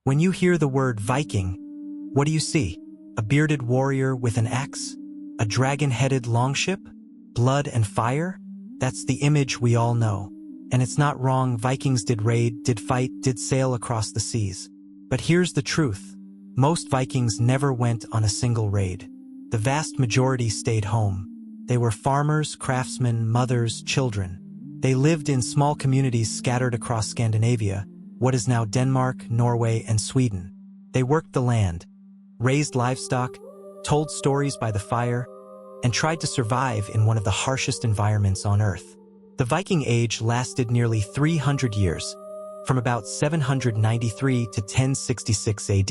When you hear the word Viking, what do you see? A bearded warrior with an axe? A dragon-headed longship? Blood and fire? That's the image we all know. And it's not wrong. Vikings did raid, did fight, did sail across the seas. But here's the truth. Most Vikings never went on a single raid. The vast majority stayed home. They were farmers, craftsmen, mothers, children. They lived in small communities scattered across Scandinavia, what is now Denmark, Norway, and Sweden. They worked the land, raised livestock, told stories by the fire, and tried to survive in one of the harshest environments on Earth. The Viking Age lasted nearly 300 years, from about 793 to 1066 AD.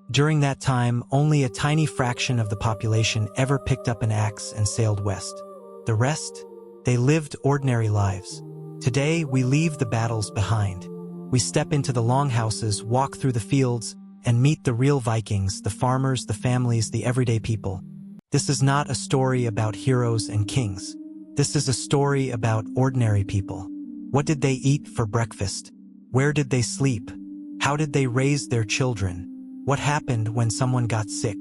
During that time, only a tiny fraction of the population ever picked up an axe and sailed west. The rest? They lived ordinary lives. Today, we leave the battles behind. We step into the longhouses, walk through the fields, and meet the real Vikings, the farmers, the families, the everyday people. This is not a story about heroes and kings. This is a story about ordinary people. What did they eat for breakfast? Where did they sleep? How did they raise their children? What happened when someone got sick?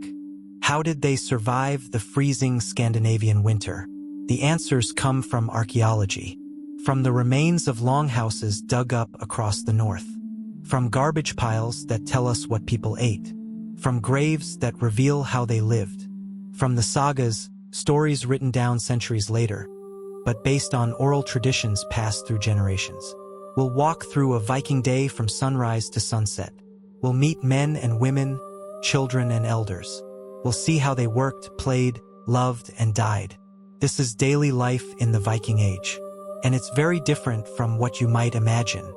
How did they survive the freezing Scandinavian winter? The answers come from archaeology, from the remains of longhouses dug up across the north, from garbage piles that tell us what people ate, from graves that reveal how they lived, from the sagas, stories written down centuries later, but based on oral traditions passed through generations. We'll walk through a Viking day from sunrise to sunset. We'll meet men and women, children and elders. We'll see how they worked, played, loved, and died. This is daily life in the Viking Age, and it's very different from what you might imagine.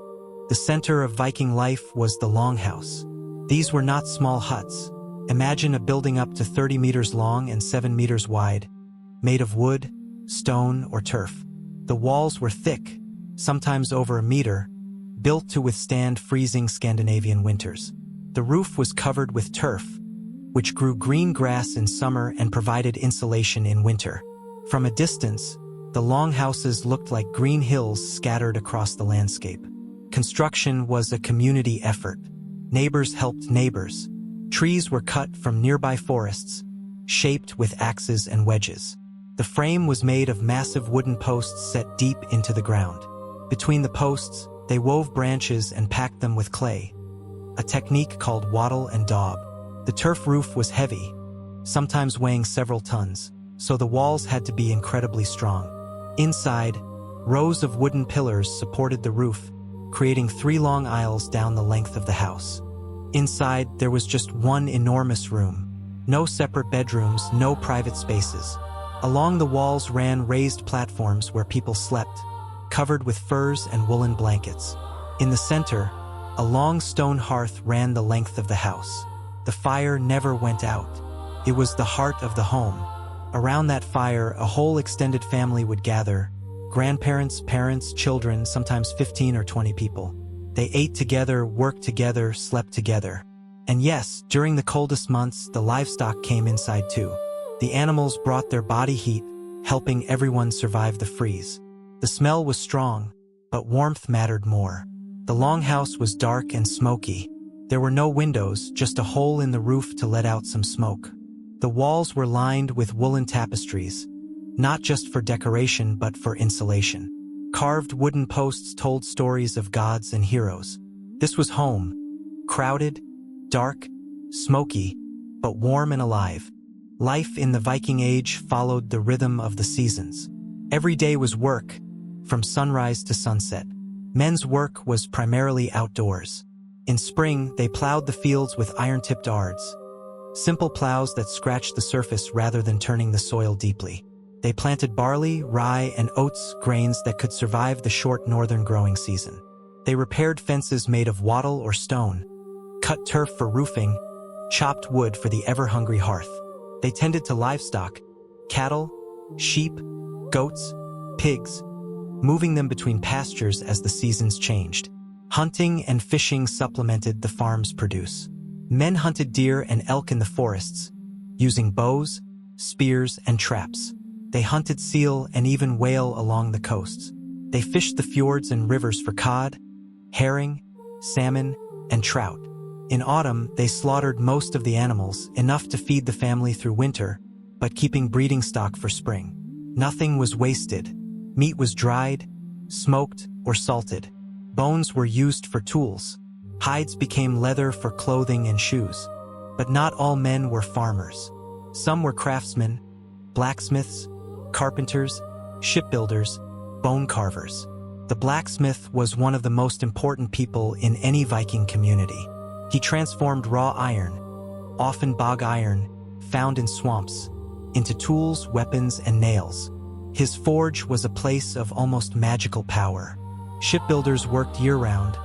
The center of Viking life was the Longhouse. These were not small huts. Imagine a building up to 30 meters long and 7 meters wide, made of wood, stone, or turf. The walls were thick, sometimes over a meter, built to withstand freezing Scandinavian winters. The roof was covered with turf, which grew green grass in summer and provided insulation in winter. From a distance, the longhouses looked like green hills scattered across the landscape. Construction was a community effort. Neighbors helped neighbors. Trees were cut from nearby forests, shaped with axes and wedges. The frame was made of massive wooden posts set deep into the ground. Between the posts, they wove branches and packed them with clay, a technique called wattle and daub. The turf roof was heavy, sometimes weighing several tons, so the walls had to be incredibly strong. Inside, rows of wooden pillars supported the roof, creating 3 long aisles down the length of the house. Inside, there was just one enormous room. No separate bedrooms, no private spaces. Along the walls ran raised platforms where people slept, covered with furs and woolen blankets. In the center, a long stone hearth ran the length of the house. The fire never went out. It was the heart of the home. Around that fire, a whole extended family would gather. Grandparents, parents, children, sometimes 15 or 20 people. They ate together, worked together, slept together. And yes, during the coldest months, the livestock came inside too. The animals brought their body heat, helping everyone survive the freeze. The smell was strong, but warmth mattered more. The longhouse was dark and smoky. There were no windows, just a hole in the roof to let out some smoke. The walls were lined with woolen tapestries, not just for decoration but for insulation. Carved wooden posts told stories of gods and heroes. This was home, crowded, dark, smoky, but warm and alive. Life in the Viking Age followed the rhythm of the seasons. Every day was work, from sunrise to sunset. Men's work was primarily outdoors. In spring, they plowed the fields with iron-tipped ards, simple plows that scratched the surface rather than turning the soil deeply. They planted barley, rye, and oats, grains that could survive the short northern growing season. They repaired fences made of wattle or stone, cut turf for roofing, chopped wood for the ever-hungry hearth. They tended to livestock, cattle, sheep, goats, pigs, moving them between pastures as the seasons changed. Hunting and fishing supplemented the farm's produce. Men hunted deer and elk in the forests, using bows, spears, and traps. They hunted seal and even whale along the coasts. They fished the fjords and rivers for cod, herring, salmon, and trout. In autumn, they slaughtered most of the animals, enough to feed the family through winter, but keeping breeding stock for spring. Nothing was wasted. Meat was dried, smoked, or salted. Bones were used for tools. Hides became leather for clothing and shoes. But not all men were farmers. Some were craftsmen, blacksmiths, carpenters, shipbuilders, bone carvers. The blacksmith was one of the most important people in any Viking community. He transformed raw iron, often bog iron, found in swamps, into tools, weapons, and nails. His forge was a place of almost magical power. Shipbuilders worked year-round,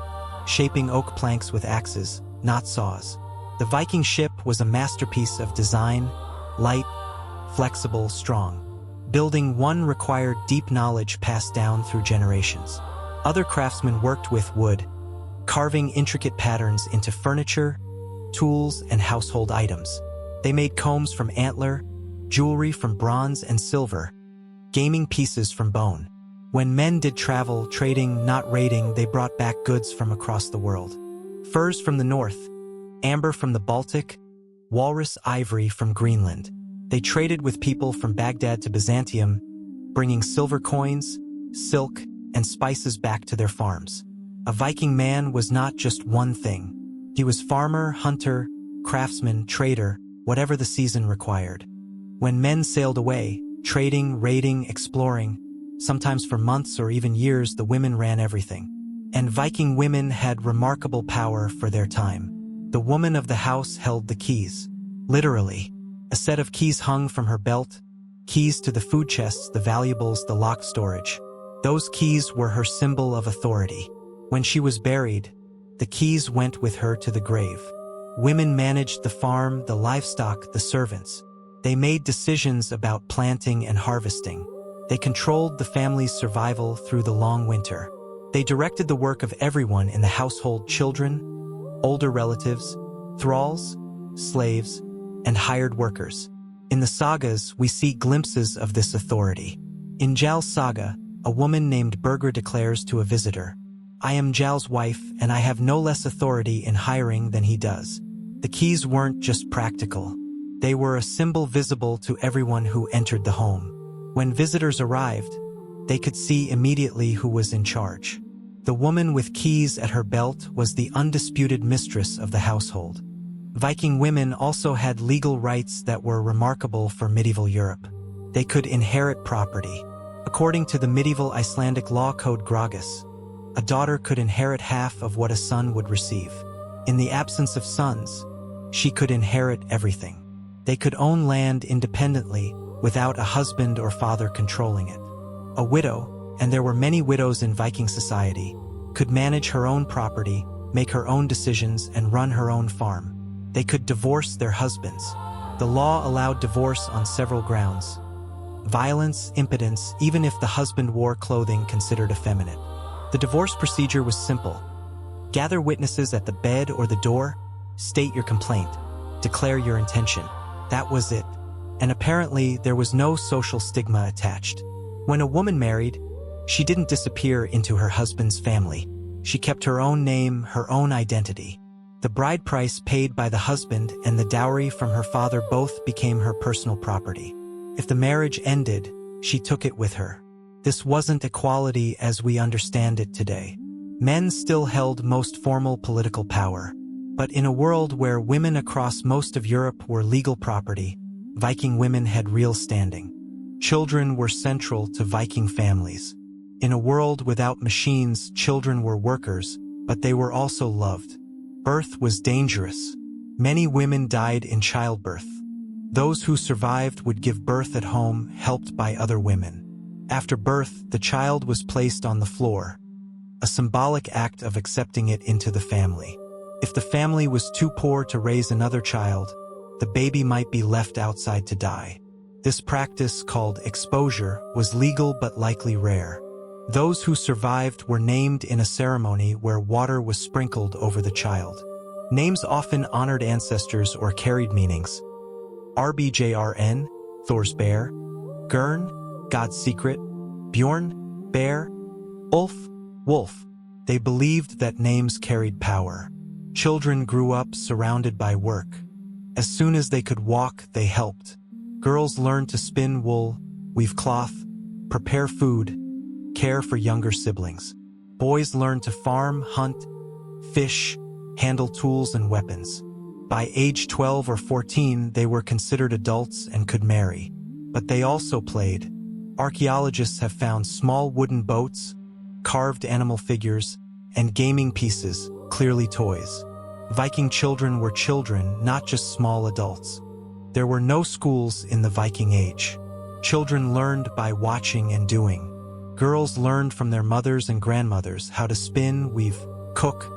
shaping oak planks with axes, not saws. The Viking ship was a masterpiece of design, light, flexible, strong. Building one required deep knowledge passed down through generations. Other craftsmen worked with wood, carving intricate patterns into furniture, tools, and household items. They made combs from antler, jewelry from bronze and silver, gaming pieces from bone. When men did travel, trading, not raiding, they brought back goods from across the world. Furs from the north, amber from the Baltic, walrus ivory from Greenland. They traded with people from Baghdad to Byzantium, bringing silver coins, silk, and spices back to their farms. A Viking man was not just one thing. He was farmer, hunter, craftsman, trader, whatever the season required. When men sailed away, trading, raiding, exploring, sometimes for months or even years, the women ran everything. And Viking women had remarkable power for their time. The woman of the house held the keys. Literally. A set of keys hung from her belt, keys to the food chests, the valuables, the locked storage. Those keys were her symbol of authority. When she was buried, the keys went with her to the grave. Women managed the farm, the livestock, the servants. They made decisions about planting and harvesting. They controlled the family's survival through the long winter. They directed the work of everyone in the household: children, older relatives, thralls, slaves, and hired workers. In the sagas, we see glimpses of this authority. In Njal's saga, a woman named Berger declares to a visitor, "I am Njal's wife, and I have no less authority in hiring than he does." The keys weren't just practical. They were a symbol visible to everyone who entered the home. When visitors arrived, they could see immediately who was in charge. The woman with keys at her belt was the undisputed mistress of the household. Viking women also had legal rights that were remarkable for medieval Europe. They could inherit property. According to the medieval Icelandic law code Gragas, a daughter could inherit half of what a son would receive. In the absence of sons, she could inherit everything. They could own land independently without a husband or father controlling it. A widow, and there were many widows in Viking society, could manage her own property, make her own decisions, and run her own farm. They could divorce their husbands. The law allowed divorce on several grounds: violence, impotence, even if the husband wore clothing considered effeminate. The divorce procedure was simple. Gather witnesses at the bed or the door, state your complaint, declare your intention. That was it. And apparently there was no social stigma attached. When a woman married, she didn't disappear into her husband's family. She kept her own name, her own identity. The bride price paid by the husband and the dowry from her father both became her personal property. If the marriage ended, she took it with her. This wasn't equality as we understand it today. Men still held most formal political power. But in a world where women across most of Europe were legal property, Viking women had real standing. Children were central to Viking families. In a world without machines, children were workers, but they were also loved. Birth was dangerous. Many women died in childbirth. Those who survived would give birth at home, helped by other women. After birth, the child was placed on the floor, a symbolic act of accepting it into the family. If the family was too poor to raise another child, the baby might be left outside to die. This practice, called exposure, was legal but likely rare. Those who survived were named in a ceremony where water was sprinkled over the child. Names often honored ancestors or carried meanings. Rbjrn, Thor's bear; Gurn, God's secret; Bjorn, bear; Ulf, wolf. They believed that names carried power. Children grew up surrounded by work. As soon as they could walk, they helped. Girls learned to spin wool, weave cloth, prepare food, care for younger siblings. Boys learned to farm, hunt, fish, handle tools and weapons. By age 12 or 14, they were considered adults and could marry. But they also played. Archaeologists have found small wooden boats, carved animal figures, and gaming pieces, clearly toys. Viking children were children, not just small adults. There were no schools in the Viking Age. Children learned by watching and doing. Girls learned from their mothers and grandmothers how to spin, weave, cook,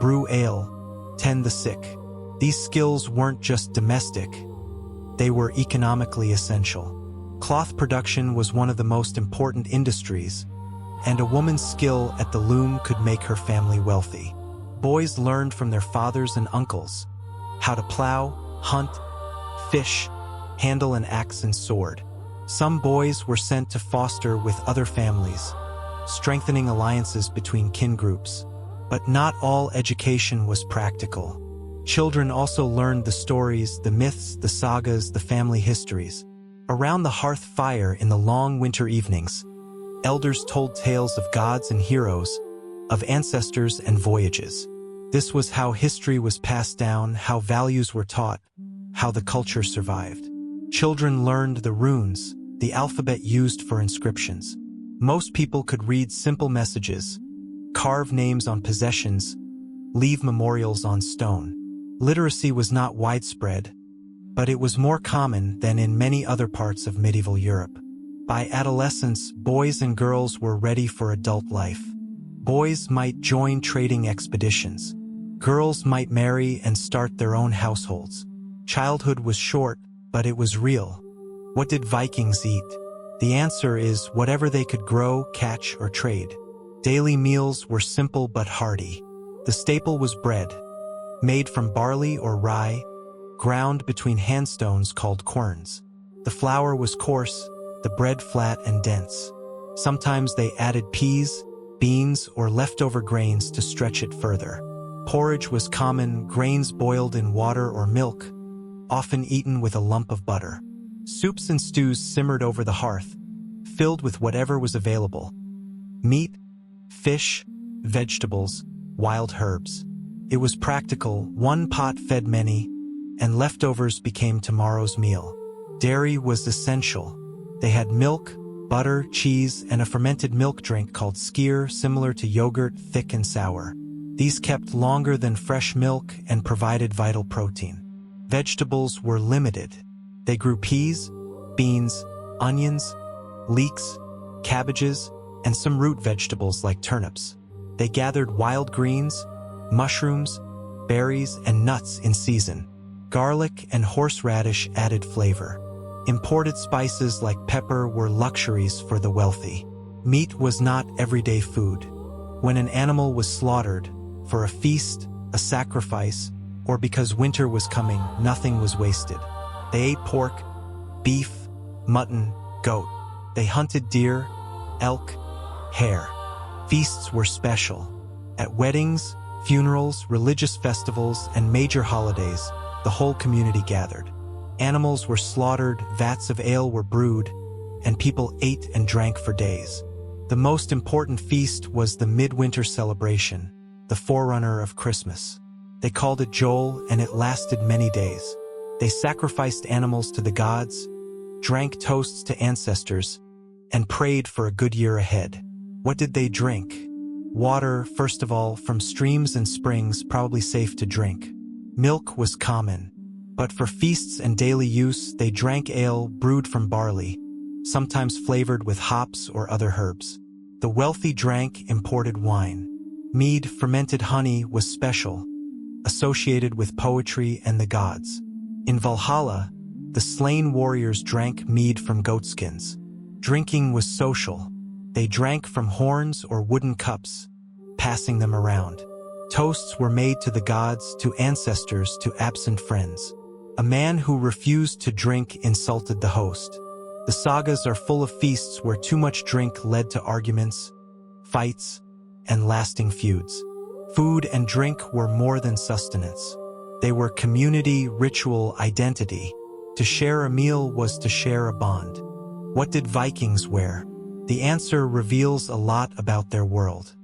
brew ale, tend the sick. These skills weren't just domestic. They were economically essential. Cloth production was one of the most important industries, and a woman's skill at the loom could make her family wealthy. Boys learned from their fathers and uncles how to plow, hunt, fish, handle an axe and sword. Some boys were sent to foster with other families, strengthening alliances between kin groups. But not all education was practical. Children also learned the stories, the myths, the sagas, the family histories. Around the hearth fire in the long winter evenings, elders told tales of gods and heroes, of ancestors and voyages. This was how history was passed down, how values were taught, how the culture survived. Children learned the runes, the alphabet used for inscriptions. Most people could read simple messages, carve names on possessions, leave memorials on stone. Literacy was not widespread, but it was more common than in many other parts of medieval Europe. By adolescence, boys and girls were ready for adult life. Boys might join trading expeditions. Girls might marry and start their own households. Childhood was short, but it was real. What did Vikings eat? The answer is whatever they could grow, catch, or trade. Daily meals were simple but hearty. The staple was bread, made from barley or rye, ground between handstones called querns. The flour was coarse, the bread flat and dense. Sometimes they added peas, beans, or leftover grains to stretch it further. Porridge was common, grains boiled in water or milk, often eaten with a lump of butter. Soups and stews simmered over the hearth, filled with whatever was available. Meat, fish, vegetables, wild herbs. It was practical, one pot fed many, and leftovers became tomorrow's meal. Dairy was essential. They had milk, butter, cheese, and a fermented milk drink called skyr, similar to yogurt, thick and sour. These kept longer than fresh milk and provided vital protein. Vegetables were limited. They grew peas, beans, onions, leeks, cabbages, and some root vegetables like turnips. They gathered wild greens, mushrooms, berries, and nuts in season. Garlic and horseradish added flavor. Imported spices like pepper were luxuries for the wealthy. Meat was not everyday food. When an animal was slaughtered, for a feast, a sacrifice, or because winter was coming, nothing was wasted. They ate pork, beef, mutton, goat. They hunted deer, elk, hare. Feasts were special. At weddings, funerals, religious festivals, and major holidays, the whole community gathered. Animals were slaughtered, vats of ale were brewed, and people ate and drank for days. The most important feast was the midwinter celebration, the forerunner of Christmas. They called it Joel, and it lasted many days. They sacrificed animals to the gods, drank toasts to ancestors, and prayed for a good year ahead. What did they drink? Water, first of all, from streams and springs, probably safe to drink. Milk was common, but for feasts and daily use, they drank ale brewed from barley, sometimes flavored with hops or other herbs. The wealthy drank imported wine. Mead, fermented honey, was special, associated with poetry and the gods. In Valhalla, the slain warriors drank mead from goatskins. Drinking was social. They drank from horns or wooden cups, passing them around. Toasts were made to the gods, to ancestors, to absent friends. A man who refused to drink insulted the host. The sagas are full of feasts where too much drink led to arguments, fights, and lasting feuds. Food and drink were more than sustenance. They were community, ritual, identity. To share a meal was to share a bond. What did Vikings wear? The answer reveals a lot about their world.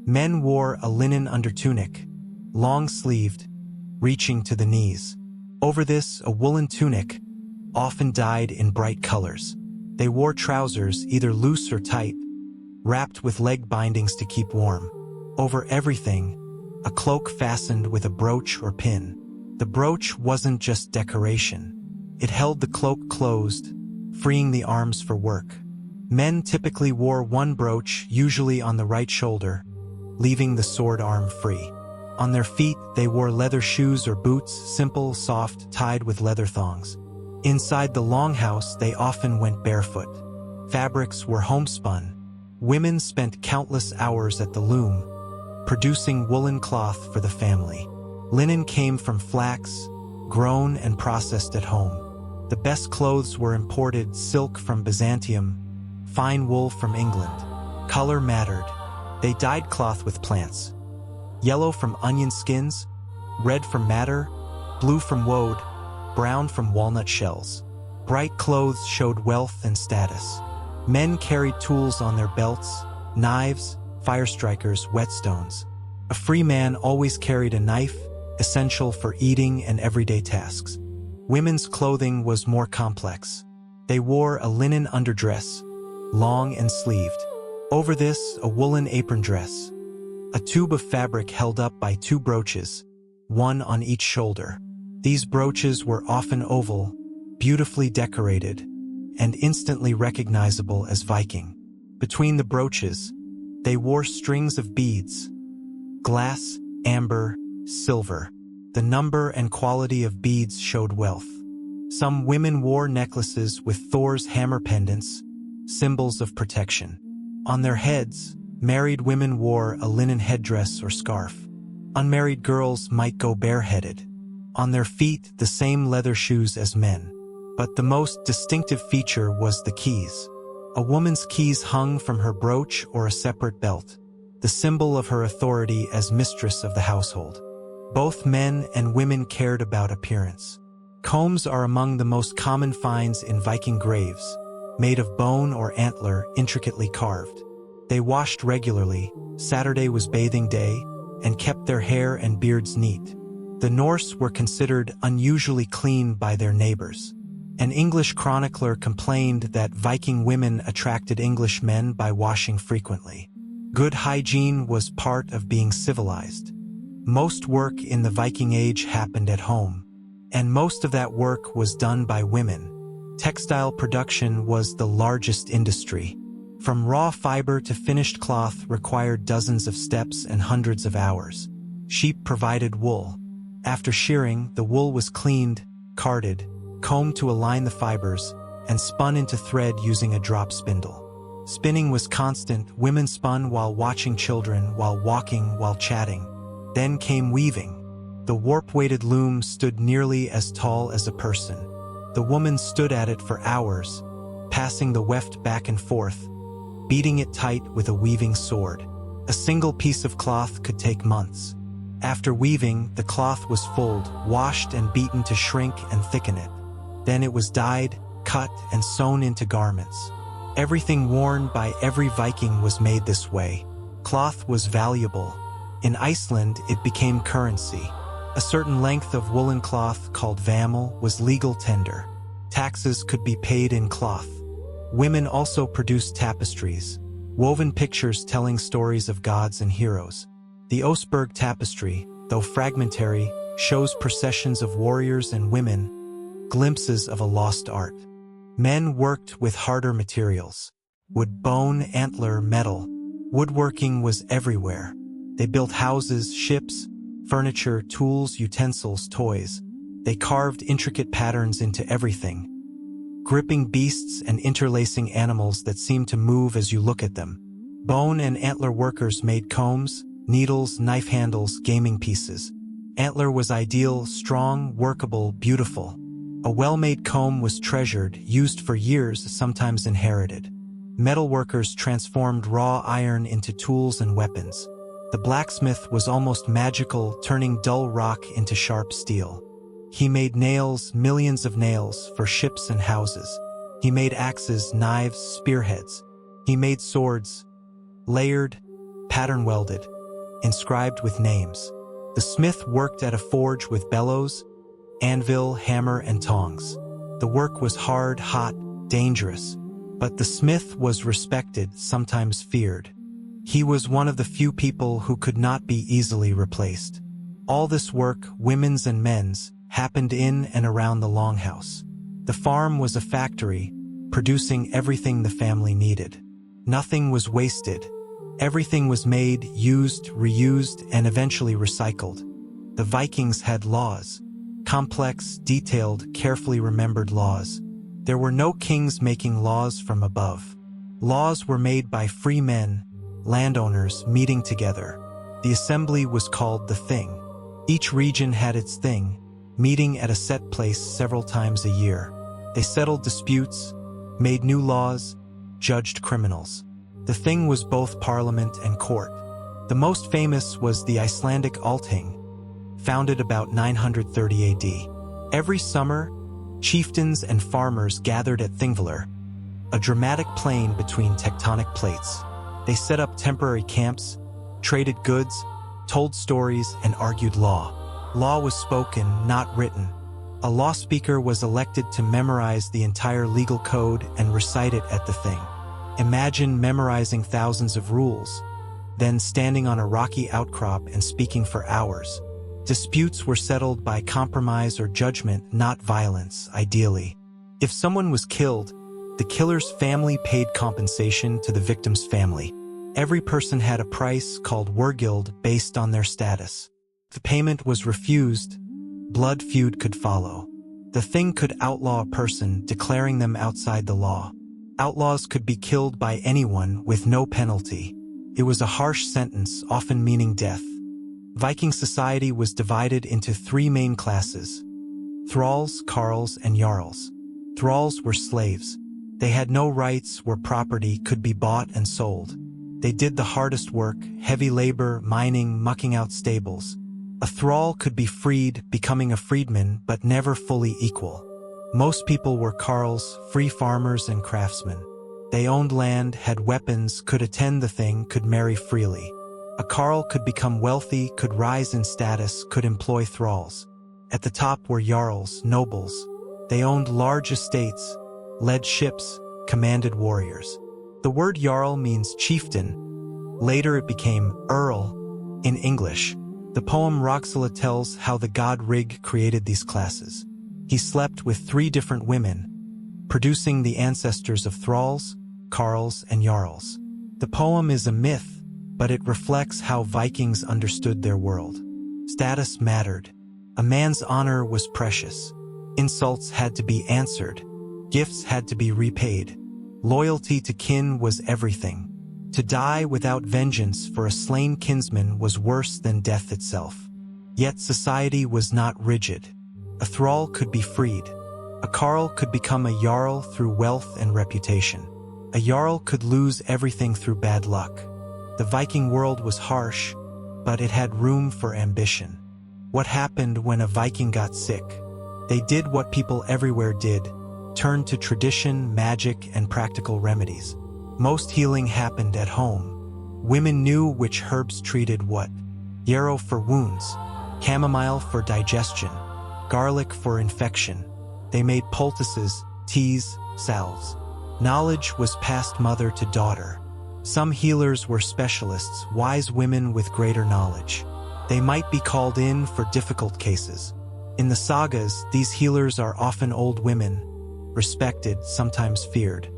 Men wore a linen undertunic, long-sleeved, reaching to the knees. Over this, a woolen tunic, often dyed in bright colors. They wore trousers, either loose or tight, wrapped with leg bindings to keep warm. Over everything, a cloak fastened with a brooch or pin. The brooch wasn't just decoration. It held the cloak closed, freeing the arms for work. Men typically wore one brooch, usually on the right shoulder, leaving the sword arm free. On their feet, they wore leather shoes or boots, simple, soft, tied with leather thongs. Inside the longhouse, they often went barefoot. Fabrics were homespun. Women spent countless hours at the loom, producing woolen cloth for the family. Linen came from flax, grown and processed at home. The best clothes were imported: silk from Byzantium, fine wool from England. Color mattered. They dyed cloth with plants. Yellow from onion skins, red from madder, blue from woad, brown from walnut shells. Bright clothes showed wealth and status. Men carried tools on their belts: knives, fire strikers, whetstones. A free man always carried a knife, essential for eating and everyday tasks. Women's clothing was more complex. They wore a linen underdress, long and sleeved. Over this, a woolen apron dress. A tube of fabric held up by two brooches, one on each shoulder. These brooches were often oval, beautifully decorated, and instantly recognizable as Viking. Between the brooches, they wore strings of beads: glass, amber, silver. The number and quality of beads showed wealth. Some women wore necklaces with Thor's hammer pendants, symbols of protection. On their heads, married women wore a linen headdress or scarf. Unmarried girls might go bareheaded. On their feet, the same leather shoes as men. But the most distinctive feature was the keys. A woman's keys hung from her brooch or a separate belt, the symbol of her authority as mistress of the household. Both men and women cared about appearance. Combs are among the most common finds in Viking graves, made of bone or antler, intricately carved. They washed regularly, Saturday was bathing day, and kept their hair and beards neat. The Norse were considered unusually clean by their neighbors. An English chronicler complained that Viking women attracted English men by washing frequently. Good hygiene was part of being civilized. Most work in the Viking Age happened at home, and most of that work was done by women. Textile production was the largest industry. From raw fiber to finished cloth required dozens of steps and hundreds of hours. Sheep provided wool. After shearing, the wool was cleaned, carded, combed to align the fibers, and spun into thread using a drop spindle. Spinning was constant. Women spun while watching children, while walking, while chatting. Then came weaving. The warp-weighted loom stood nearly as tall as a person. The woman stood at it for hours, passing the weft back and forth, beating it tight with a weaving sword. A single piece of cloth could take months. After weaving, the cloth was fulled, washed and beaten to shrink and thicken it. Then it was dyed, cut, and sewn into garments. Everything worn by every Viking was made this way. Cloth was valuable. In Iceland, it became currency. A certain length of woolen cloth, called vamel, was legal tender. Taxes could be paid in cloth. Women also produced tapestries, woven pictures telling stories of gods and heroes. The Oseberg tapestry, though fragmentary, shows processions of warriors and women, glimpses of a lost art. Men worked with harder materials: wood, bone, antler, metal. Woodworking was everywhere. They built houses, ships, furniture, tools, utensils, toys. They carved intricate patterns into everything, gripping beasts and interlacing animals that seem to move as you look at them. Bone and antler workers made combs, needles, knife handles, gaming pieces. Antler was ideal, strong, workable, beautiful. A well-made comb was treasured, used for years, sometimes inherited. Metal workers transformed raw iron into tools and weapons. The blacksmith was almost magical, turning dull rock into sharp steel. He made nails, millions of nails, for ships and houses. He made axes, knives, spearheads. He made swords, layered, pattern-welded, inscribed with names. The smith worked at a forge with bellows, anvil, hammer, and tongs. The work was hard, hot, dangerous. But the smith was respected, sometimes feared. He was one of the few people who could not be easily replaced. All this work, women's and men's, happened in and around the Longhouse. The farm was a factory, producing everything the family needed. Nothing was wasted. Everything was made, used, reused, and eventually recycled. The Vikings had laws. Complex, detailed, carefully remembered laws. There were no kings making laws from above. Laws were made by free men, landowners meeting together. The assembly was called the Thing. Each region had its thing, meeting at a set place several times a year. They settled disputes, made new laws, judged criminals. The Thing was both parliament and court. The most famous was the Icelandic Althing, founded about 930 AD. Every summer, chieftains and farmers gathered at Thingvellir, a dramatic plain between tectonic plates. They set up temporary camps, traded goods, told stories, and argued law. Law was spoken, not written. A law speaker was elected to memorize the entire legal code and recite it at the Thing. Imagine memorizing thousands of rules, then standing on a rocky outcrop and speaking for hours. Disputes were settled by compromise or judgment, not violence, ideally. If someone was killed, the killer's family paid compensation to the victim's family. Every person had a price called wergild based on their status. If payment was refused, blood feud could follow. The Thing could outlaw a person, declaring them outside the law. Outlaws could be killed by anyone with no penalty. It was a harsh sentence, often meaning death. Viking society was divided into three main classes: thralls, carls, and jarls. Thralls were slaves. They had no rights, were property, could be bought and sold. They did the hardest work, heavy labor, mining, mucking out stables. A thrall could be freed, becoming a freedman, but never fully equal. Most people were carls, free farmers and craftsmen. They owned land, had weapons, could attend the Thing, could marry freely. A carl could become wealthy, could rise in status, could employ thralls. At the top were jarls, nobles. They owned large estates, led ships, commanded warriors. The word jarl means chieftain. Later it became earl in English. The poem Roxala tells how the god Rig created these classes. He slept with 3 different women, producing the ancestors of thralls, carls, and jarls. The poem is a myth, but it reflects how Vikings understood their world. Status mattered. A man's honor was precious. Insults had to be answered. Gifts had to be repaid. Loyalty to kin was everything. To die without vengeance for a slain kinsman was worse than death itself. Yet society was not rigid. A thrall could be freed. A carl could become a jarl through wealth and reputation. A jarl could lose everything through bad luck. The Viking world was harsh, but it had room for ambition. What happened when a Viking got sick? They did what people everywhere did, turned to tradition, magic, and practical remedies. Most healing happened at home. Women knew which herbs treated what. Yarrow for wounds, chamomile for digestion, garlic for infection. They made poultices, teas, salves. Knowledge was passed mother to daughter. Some healers were specialists, wise women with greater knowledge. They might be called in for difficult cases. In the sagas, these healers are often old women, respected, sometimes feared.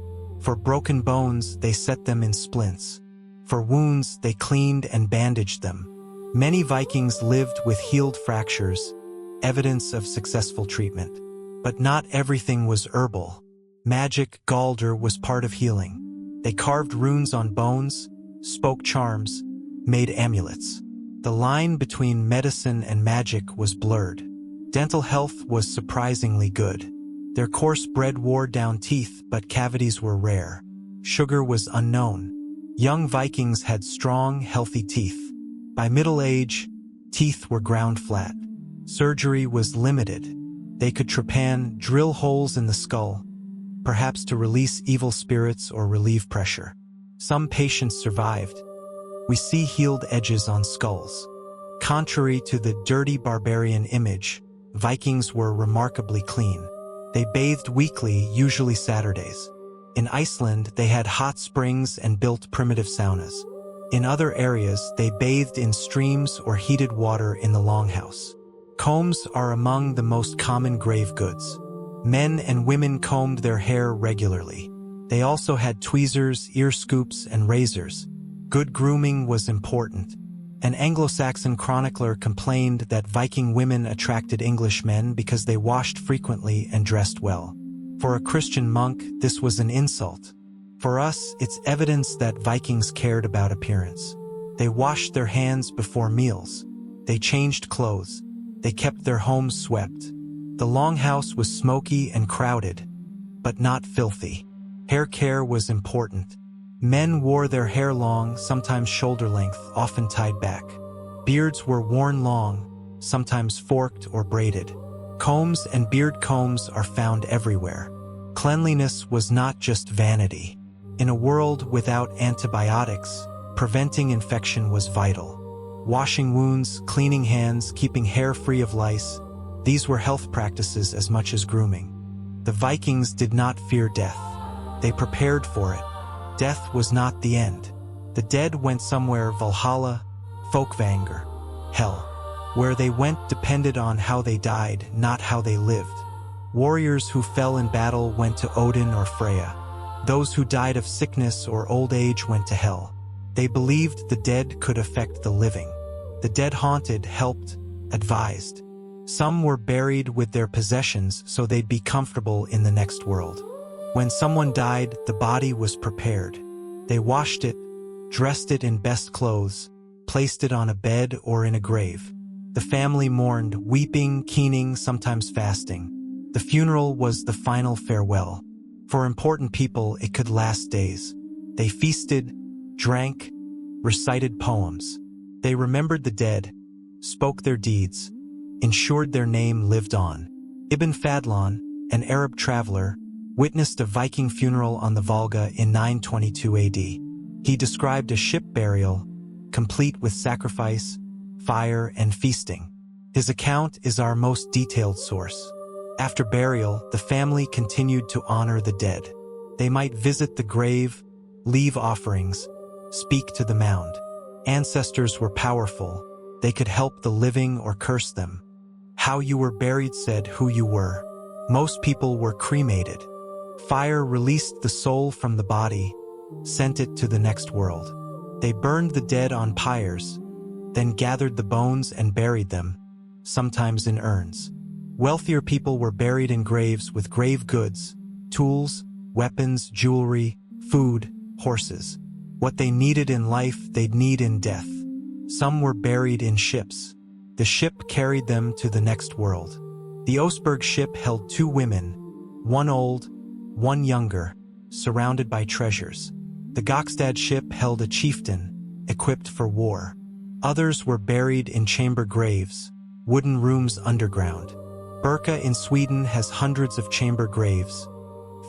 For broken bones, they set them in splints. For wounds, they cleaned and bandaged them. Many Vikings lived with healed fractures, evidence of successful treatment. But not everything was herbal. Magic, Galder, was part of healing. They carved runes on bones, spoke charms, made amulets. The line between medicine and magic was blurred. Dental health was surprisingly good. Their coarse bread wore down teeth, but cavities were rare. Sugar was unknown. Young Vikings had strong, healthy teeth. By Middle Age, teeth were ground flat. Surgery was limited. They could trepan, drill holes in the skull, perhaps to release evil spirits or relieve pressure. Some patients survived. We see healed edges on skulls. Contrary to the dirty barbarian image, Vikings were remarkably clean. They bathed weekly, usually Saturdays. In Iceland, they had hot springs and built primitive saunas. In other areas, they bathed in streams or heated water in the Longhouse. Combs are among the most common grave goods. Men and women combed their hair regularly. They also had tweezers, ear scoops, and razors. Good grooming was important. An Anglo-Saxon chronicler complained that Viking women attracted English men because they washed frequently and dressed well. For a Christian monk, this was an insult. For us, it's evidence that Vikings cared about appearance. They washed their hands before meals. They changed clothes. They kept their homes swept. The Longhouse was smoky and crowded, but not filthy. Hair care was important. Men wore their hair long, sometimes shoulder length, often tied back. Beards were worn long, sometimes forked or braided. Combs and beard combs are found everywhere. Cleanliness was not just vanity. In a world without antibiotics, preventing infection was vital. Washing wounds, cleaning hands, keeping hair free of lice, these were health practices as much as grooming. The Vikings did not fear death. They prepared for it. Death was not the end. The dead went somewhere, Valhalla, Folkvanger, hell. Where they went depended on how they died, not how they lived. Warriors who fell in battle went to Odin or Freya. Those who died of sickness or old age went to hell. They believed the dead could affect the living. The dead haunted, helped, advised. Some were buried with their possessions so they'd be comfortable in the next world. When someone died, the body was prepared. They washed it, dressed it in best clothes, placed it on a bed or in a grave. The family mourned, weeping, keening, sometimes fasting. The funeral was the final farewell. For important people, it could last days. They feasted, drank, recited poems. They remembered the dead, spoke their deeds, ensured their name lived on. Ibn Fadlan, an Arab traveler, witnessed a Viking funeral on the Volga in 922 AD. He described a ship burial, complete with sacrifice, fire, and feasting. His account is our most detailed source. After burial, the family continued to honor the dead. They might visit the grave, leave offerings, speak to the mound. Ancestors were powerful. They could help the living or curse them. How you were buried said who you were. Most people were cremated. Fire released the soul from the body, sent it to the next world. They burned the dead on pyres, then gathered the bones and buried them, sometimes in urns. Wealthier people were buried in graves with grave goods, tools, weapons, jewelry, food, horses. What they needed in life, they'd need in death. Some were buried in ships. The ship carried them to the next world. The Oseberg ship held 2 women, one old, one younger, surrounded by treasures. The Gokstad ship held a chieftain, equipped for war. Others were buried in chamber graves, wooden rooms underground. Birka in Sweden has hundreds of chamber graves,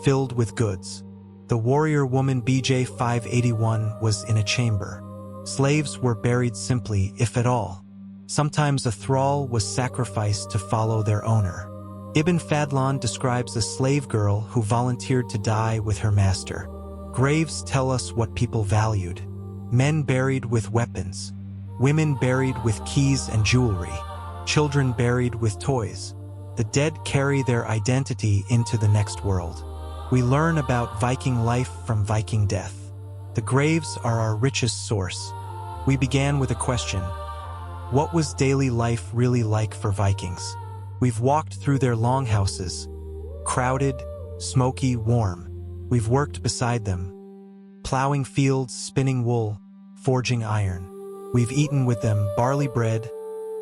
filled with goods. The warrior woman BJ 581 was in a chamber. Slaves were buried simply, if at all. Sometimes a thrall was sacrificed to follow their owner. Ibn Fadlan describes a slave girl who volunteered to die with her master. Graves tell us what people valued. Men buried with weapons. Women buried with keys and jewelry. Children buried with toys. The dead carry their identity into the next world. We learn about Viking life from Viking death. The graves are our richest source. We began with a question. What was daily life really like for Vikings? We've walked through their longhouses, crowded, smoky, warm. We've worked beside them, plowing fields, spinning wool, forging iron. We've eaten with them barley bread,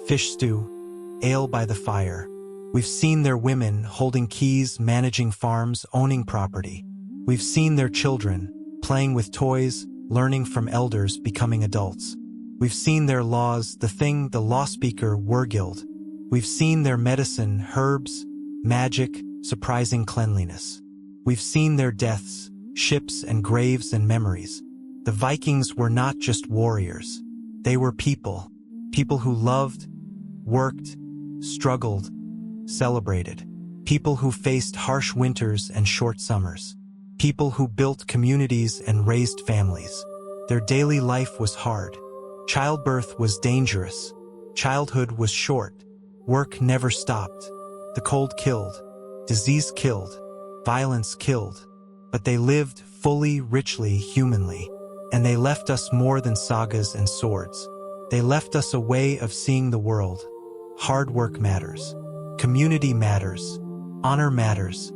fish stew, ale by the fire. We've seen their women holding keys, managing farms, owning property. We've seen their children playing with toys, learning from elders, becoming adults. We've seen their laws, the thing, the law speaker, Wergild. We've seen their medicine, herbs, magic, surprising cleanliness. We've seen their deaths, ships and graves and memories. The Vikings were not just warriors. They were people. People who loved, worked, struggled, celebrated. People who faced harsh winters and short summers. People who built communities and raised families. Their daily life was hard. Childbirth was dangerous. Childhood was short. Work never stopped. The cold killed. Disease killed. Violence killed. But they lived fully, richly, humanly. And they left us more than sagas and swords. They left us a way of seeing the world. Hard work matters. Community matters. Honor matters.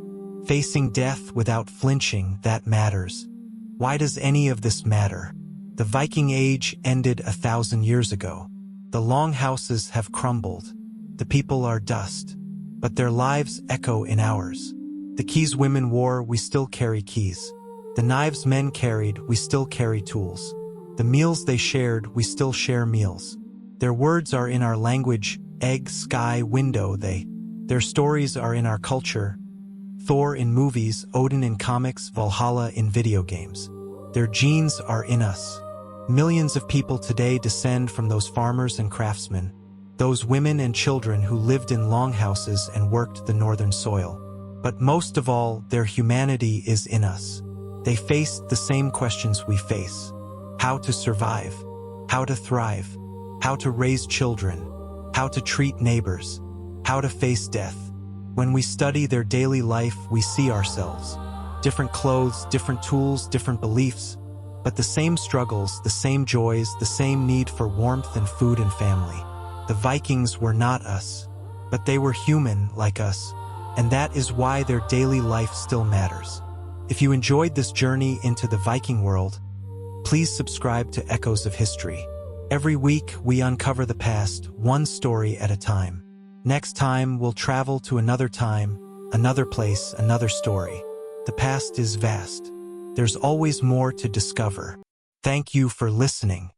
Facing death without flinching, that matters. Why does any of this matter? The Viking Age ended 1,000 years ago. The longhouses have crumbled. The people are dust. But their lives echo in ours. The keys women wore, we still carry keys. The knives men carried, we still carry tools. The meals they shared, we still share meals. Their words are in our language, egg, sky, window, Their stories are in our culture. Thor in movies, Odin in comics, Valhalla in video games. Their genes are in us. Millions of people today descend from those farmers and craftsmen, those women and children who lived in longhouses and worked the northern soil. But most of all, their humanity is in us. They faced the same questions we face. How to survive, how to thrive, how to raise children, how to treat neighbors, how to face death. When we study their daily life, we see ourselves. Different clothes, different tools, different beliefs, but the same struggles, the same joys, the same need for warmth and food and family. The Vikings were not us, but they were human like us, and that is why their daily life still matters. If you enjoyed this journey into the Viking world, please subscribe to Echoes of History. Every week, we uncover the past, one story at a time. Next time, we'll travel to another time, another place, another story. The past is vast. There's always more to discover. Thank you for listening.